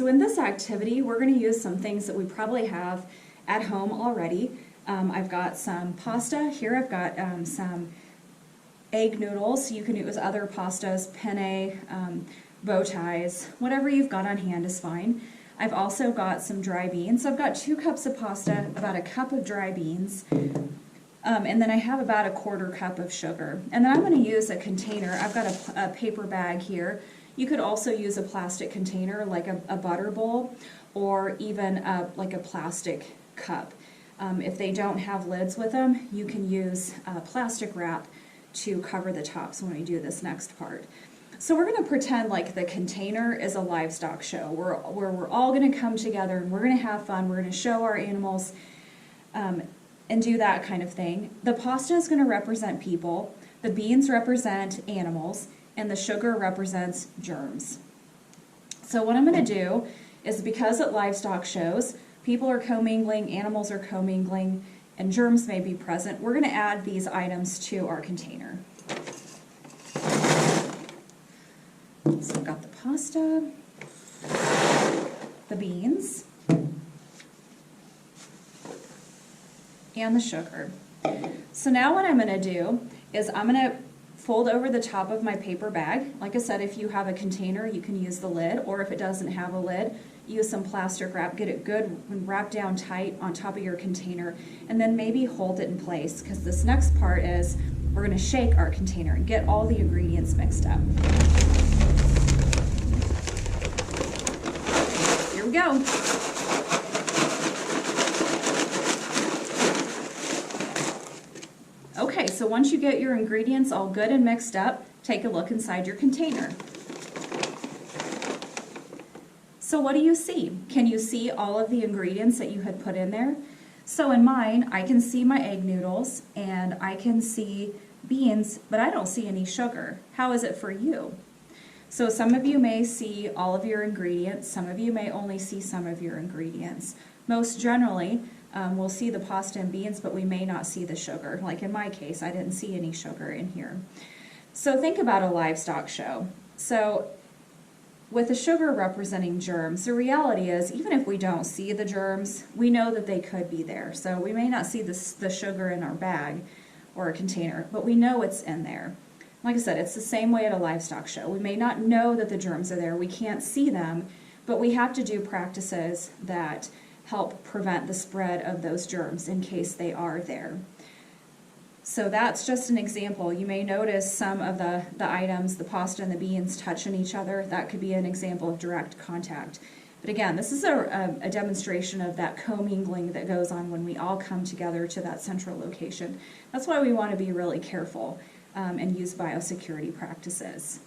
so in this activity, we're going to use some things that we probably have at home already. I've got some pasta. Here I've got some egg noodles. You can use other pastas, penne, bow ties, whatever you've got on hand is fine. I've also got some dry beans. So I've got 2 cups of pasta, about a cup of dry beans, and then I have about a 1/4 cup of sugar. And then I'm going to use a container. I've got a paper bag here. You could also use a plastic container like a butter bowl, or even like a plastic cup. If they don't have lids with them, you can use plastic wrap to cover the tops when we do this next part. So we're going to pretend like the container is a livestock show where we're all going to come together and we're going to have fun. We're going to show our animals and do that kind of thing. The pasta is going to represent people, the beans represent animals, and the sugar represents germs. So what I'm going to do is, because at livestock shows, people are commingling, animals are commingling, and germs may be present, we're going to add these items to our container. So I've got the pasta, the beans, and the sugar. So now what I'm going to do is I'm going to fold over the top of my paper bag. Like I said, if you have a container, you can use the lid, or if it doesn't have a lid, use some plastic wrap, get it good and wrapped down tight on top of your container, and then maybe hold it in place, because this next part is we're going to shake our container and get all the ingredients mixed up. Here we go. Okay, so once you get your ingredients all good and mixed up, take a look inside your container. So what do you see? Can you see all of the ingredients that you had put in there? So in mine, I can see my egg noodles and I can see beans, but I don't see any sugar. How is it for you? So some of you may see all of your ingredients, some of you may only see some of your ingredients. Most generally, we'll see the pasta and beans, but we may not see the sugar. Like in my case, I didn't see any sugar in here. So think about a livestock show. So with the sugar representing germs, the reality is, even if we don't see the germs, we know that they could be there. So we may not see the sugar in our bag or a container, but we know it's in there. Like I said, it's the same way at a livestock show. We may not know that the germs are there, we can't see them, but we have to do practices that help prevent the spread of those germs in case they are there. So that's just an example. You may notice some of the items, the pasta and the beans, touching each other. That could be an example of direct contact. But again, this is a demonstration of that commingling that goes on when we all come together to that central location. That's why we want to be really careful and use biosecurity practices.